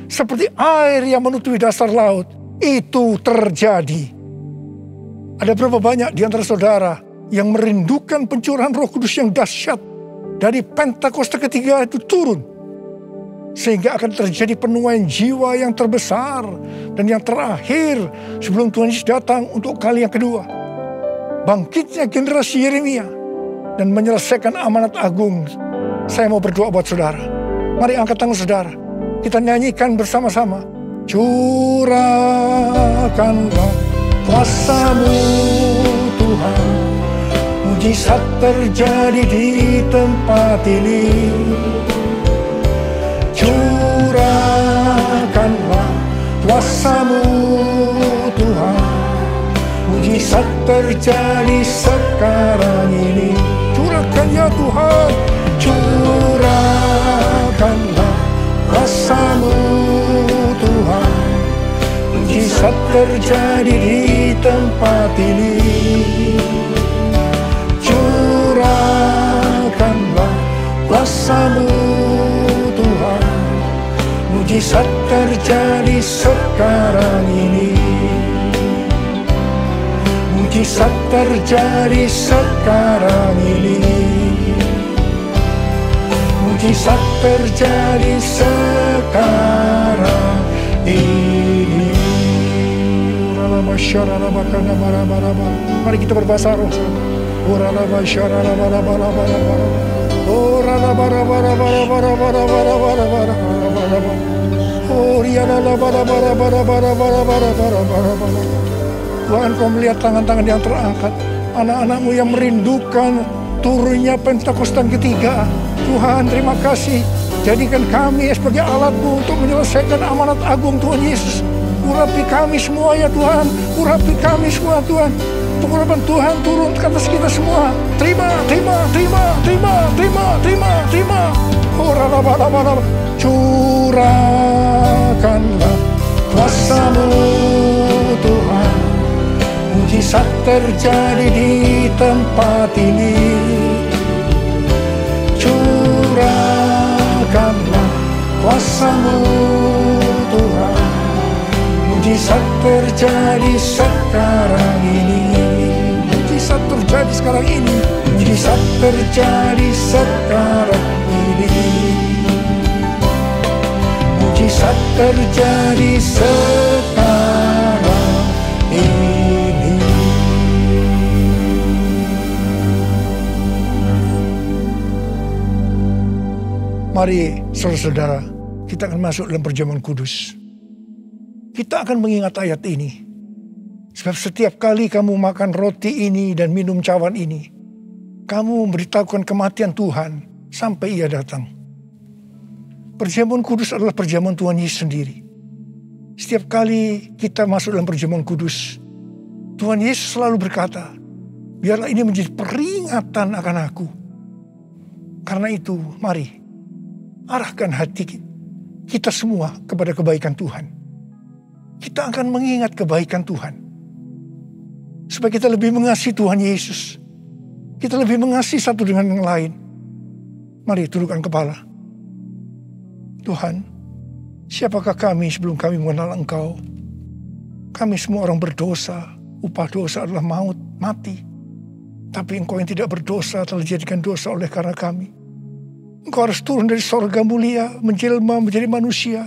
Seperti air yang menutupi dasar laut. Itu terjadi. Ada berapa banyak di antara saudara yang merindukan pencurahan Roh Kudus yang dahsyat dari Pentakosta ketiga itu turun. Sehingga akan terjadi penuaian jiwa yang terbesar dan yang terakhir sebelum Tuhan Yesus datang untuk kali yang kedua. Bangkitnya generasi Yeremia dan menyelesaikan amanat agung. Saya mau berdoa buat saudara. Mari angkat tangan saudara. Kita nyanyikan bersama-sama. Curahkanlah kuasa-Mu Tuhan. Mujizat terjadi di tempat ini. Curahkanlah kuasa-Mu Tuhan. Mujizat terjadi sekarang ini. Curahkan ya Tuhan. Curahkanlah kuasa-Mu Tuhan. Mujizat terjadi di tempat ini. Curahkanlah kuasa-Mu Tuhan. Mujizat terjadi sekarang ini. Mujizat terjadi sekarang ini. Mujizat terjadi sekarang ini. Mari kita berbahasa roh. Tuhan, Kau melihat tangan-tangan yang terangkat, anak-anak-Mu yang merindukan turunnya Pentakosta ketiga. Tuhan, terima kasih. Jadikan kami sebagai alat-Mu untuk menyelesaikan amanat agung Tuhan Yesus. Urapi kami semua ya Tuhan. Urapi kami semua Tuhan. Pengurapan Tuhan turun ke atas kita semua. Terima. Curahkanlah kuasa-Mu Tuhan. Mujizat terjadi di tempat ini. Curahkanlah kuasa-Mu Tuhan. Mujizat terjadi sekarang ini. Mujizat terjadi sekarang ini. Mujizat terjadi sekarang ini. Mujizat terjadi sekarang ini. Mari saudara-saudara, kita akan masuk dalam perjamuan kudus. Kita akan mengingat ayat ini. Sebab setiap kali kamu makan roti ini dan minum cawan ini, kamu memberitahukan kematian Tuhan sampai Ia datang. Perjamuan kudus adalah perjamuan Tuhan Yesus sendiri. Setiap kali kita masuk dalam perjamuan kudus, Tuhan Yesus selalu berkata, biarlah ini menjadi peringatan akan aku. Karena itu, mari arahkan hati kita semua kepada kebaikan Tuhan. Kita akan mengingat kebaikan Tuhan. Supaya kita lebih mengasihi Tuhan Yesus. Kita lebih mengasihi satu dengan yang lain. Mari tundukkan kepala. Tuhan, siapakah kami sebelum kami mengenal Engkau? Kami semua orang berdosa. Upah dosa adalah maut, mati. Tapi Engkau yang tidak berdosa telah dijadikan dosa oleh karena kami. Engkau harus turun dari sorga mulia, menjelma menjadi manusia.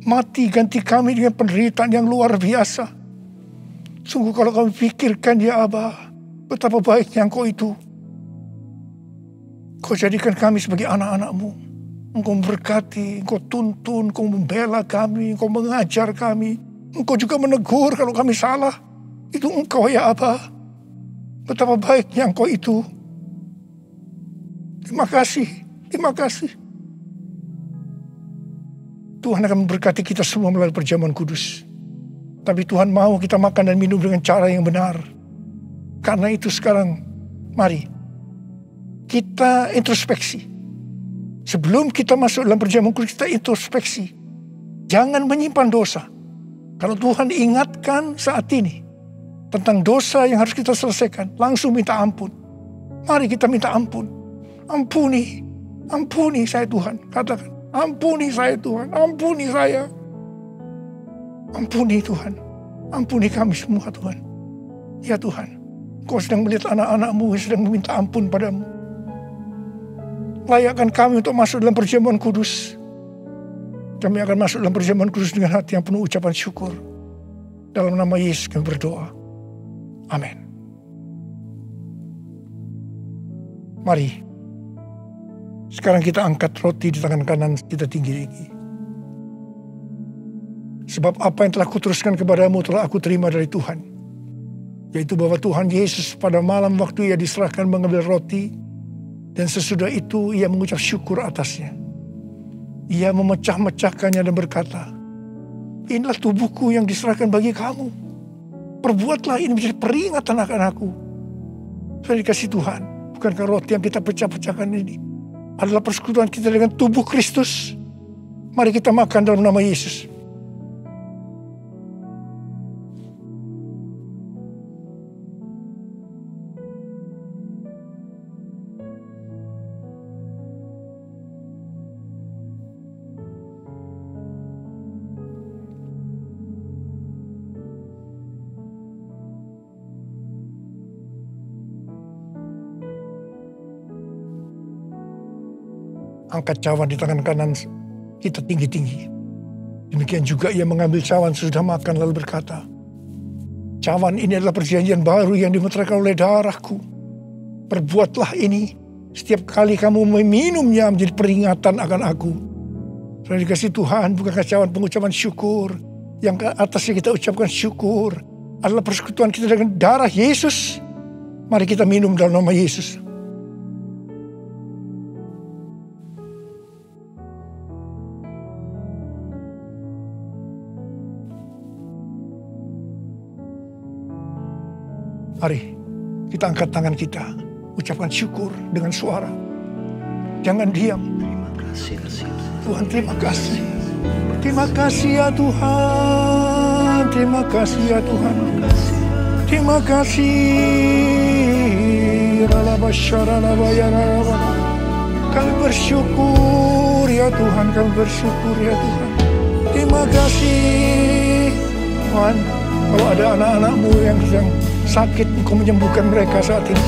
Mati ganti kami dengan penderitaan yang luar biasa. Sungguh kalau kami pikirkan ya Aba, betapa baiknya Engkau itu. Kau jadikan kami sebagai anak-anak-Mu. Engkau memberkati, Engkau tuntun, Engkau membela kami, Engkau mengajar kami. Engkau juga menegur kalau kami salah. Itu Engkau ya Aba. Betapa baiknya Engkau itu. Terima kasih. Tuhan akan memberkati kita semua melalui perjamuan kudus. Tapi Tuhan mau kita makan dan minum dengan cara yang benar. Karena itu sekarang, mari kita introspeksi. Sebelum kita masuk dalam perjamuan kudus, kita introspeksi. Jangan menyimpan dosa. Kalau Tuhan ingatkan saat ini tentang dosa yang harus kita selesaikan, langsung minta ampun. Mari kita minta ampun. Ampuni. Ampuni saya Tuhan. Katakan, ampuni saya Tuhan, ampuni saya. Ampuni Tuhan, ampuni kami semua Tuhan. Ya Tuhan, Kau sedang melihat anak-anak-Mu yang sedang meminta ampun padamu. Layakkan kami untuk masuk dalam perjamuan kudus. Kami akan masuk dalam perjamuan kudus dengan hati yang penuh ucapan syukur. Dalam nama Yesus kami berdoa. Amin. Mari, sekarang kita angkat roti di tangan kanan kita tinggi-tinggi. Sebab apa yang telah kuteruskan kepadamu telah aku terima dari Tuhan. Yaitu bahwa Tuhan Yesus pada malam waktu ia diserahkan mengambil roti. Dan sesudah itu ia mengucap syukur atasnya. Ia memecah-mecahkannya dan berkata, inilah tubuhku yang diserahkan bagi kamu. Perbuatlah ini menjadi peringatan akan aku. Saya dikasih Tuhan. Bukankah roti yang kita pecah-pecahkan ini adalah persekutuan kita dengan tubuh Kristus? Mari kita makan dalam nama Yesus. Angkat cawan di tangan kanan kita tinggi-tinggi. Demikian juga ia mengambil cawan sesudah makan lalu berkata, cawan ini adalah perjanjian baru yang dimeteraikan oleh darahku. Perbuatlah ini setiap kali kamu meminumnya menjadi peringatan akan aku. Saudara dikasih Tuhan, bukankah cawan pengucapan syukur yang ke atasnya kita ucapkan syukur adalah persekutuan kita dengan darah Yesus. Mari kita minum dalam nama Yesus. Mari kita angkat tangan kita, ucapkan syukur dengan suara. Jangan diam.
Terima kasih
Tuhan, terima kasih. Terima kasih ya Tuhan. Terima kasih ya Tuhan. Terima kasih. Kami bersyukur ya Tuhan, kami bersyukur ya Tuhan. Terima kasih Tuhan. Kalau ada anak-anak-Mu yang sedang sakit, Engkau menyembuhkan mereka saat ini.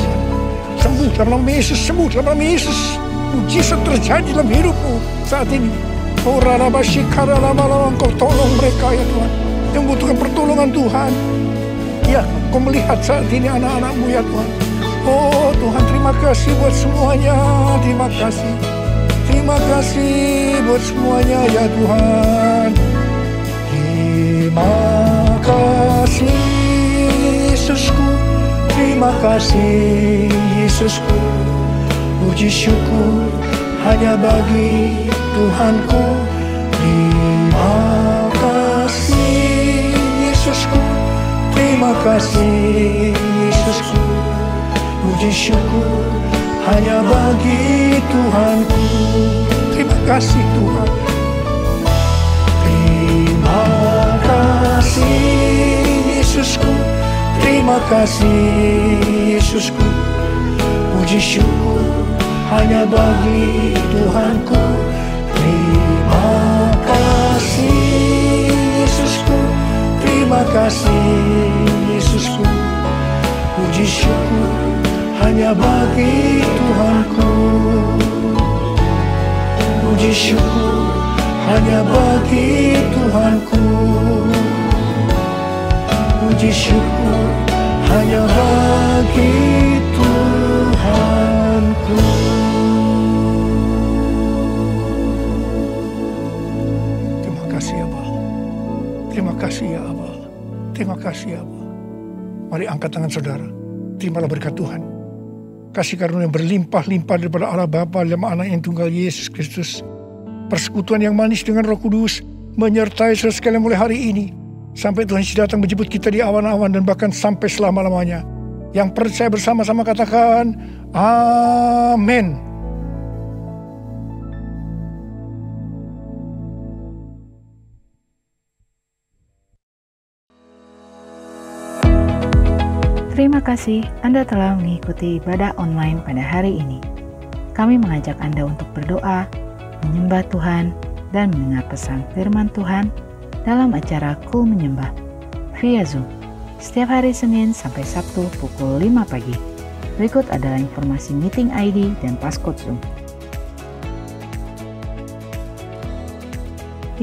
Sembuh dalam nama Yesus, sembuh dalam nama Yesus. Mujizat terjadi dalam hidupmu saat ini. Engkau tolong mereka ya Tuhan, yang membutuhkan pertolongan Tuhan. Ya, Engkau melihat saat ini anak-anak-Mu ya Tuhan. Oh Tuhan, terima kasih buat semuanya. Terima kasih. Terima kasih buat semuanya ya Tuhan. Terima kasih Yesusku, terima kasih Yesusku. Puji syukur hanya bagi Tuhanku. Terima kasih Yesusku, terima kasih Yesusku. Puji syukur hanya bagi Tuhanku. Terima kasih Tuhan. Terima kasih Yesusku, terima kasih Yesusku. Puji syukur hanya bagi Tuhanku. Terima kasih Yesusku, terima kasih Yesusku. Puji syukur hanya bagi Tuhanku. Puji syukur hanya bagi Tuhanku. Puji syukur hanya bagi Tuhanku. Terima kasih ya Bapa. Terima kasih ya Bapa. Terima kasih ya Bapa. Mari angkat tangan saudara. Terimalah berkat Tuhan. Kasih karunia yang berlimpah-limpah daripada Allah Bapa dalam Anak yang tunggal Yesus Kristus. Persekutuan yang manis dengan Roh Kudus menyertai saudara sekalian mulai hari ini sampai Tuhan Yesus datang menjemput kita di awan-awan dan bahkan sampai selama-lamanya. Yang percaya bersama-sama katakan amin.
Terima kasih Anda telah mengikuti ibadah online pada hari ini.
Kami mengajak Anda untuk berdoa, menyembah Tuhan, dan mendengar pesan firman Tuhan dalam acara Cool Menyembah via Zoom setiap hari Senin sampai Sabtu pukul 5 pagi. Berikut adalah informasi meeting ID dan passcode Zoom.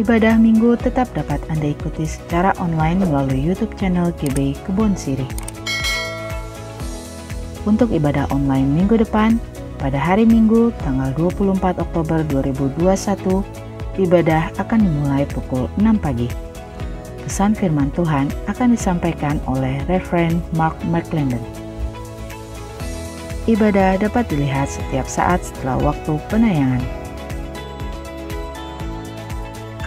Ibadah Minggu tetap dapat Anda ikuti secara online melalui YouTube channel GB Kebon Siri. Untuk ibadah online minggu depan, pada hari Minggu tanggal 24 Oktober 2021, ibadah akan dimulai pukul 6 pagi. Pesan firman Tuhan akan disampaikan oleh Reverend Mark McClendon. Ibadah dapat dilihat setiap saat setelah waktu penayangan.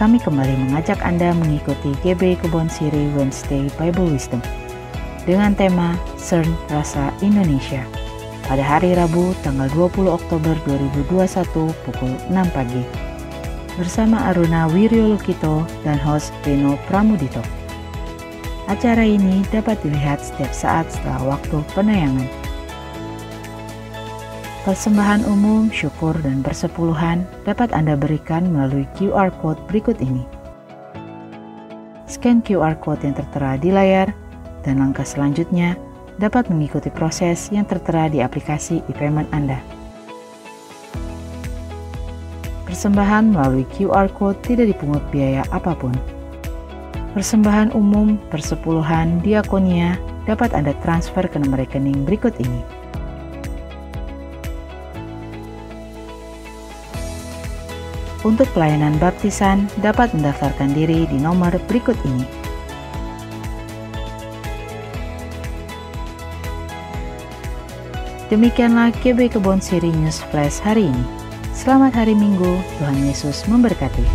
Kami kembali mengajak Anda mengikuti GB Kebon Siri Wednesday Bible Wisdom dengan tema CERN Rasa Indonesia pada hari Rabu tanggal 20 Oktober 2021 pukul 6 pagi bersama Aruna Wiryolukito dan host Rino Pramudito. Acara ini dapat dilihat setiap saat setelah waktu penayangan. Persembahan umum, syukur, dan persepuluhan dapat Anda berikan melalui QR Code berikut ini. Scan QR Code yang tertera di layar, dan langkah selanjutnya dapat mengikuti proses yang tertera di aplikasi e-payment Anda. Persembahan melalui QR Code tidak dipungut biaya apapun. Persembahan umum, persepuluhan, diakonia dapat Anda transfer ke nomor rekening berikut ini. Untuk pelayanan baptisan dapat mendaftarkan diri di nomor berikut ini. Demikianlah GB Kebon Siri News Flash hari ini. Selamat hari Minggu, Tuhan Yesus memberkati.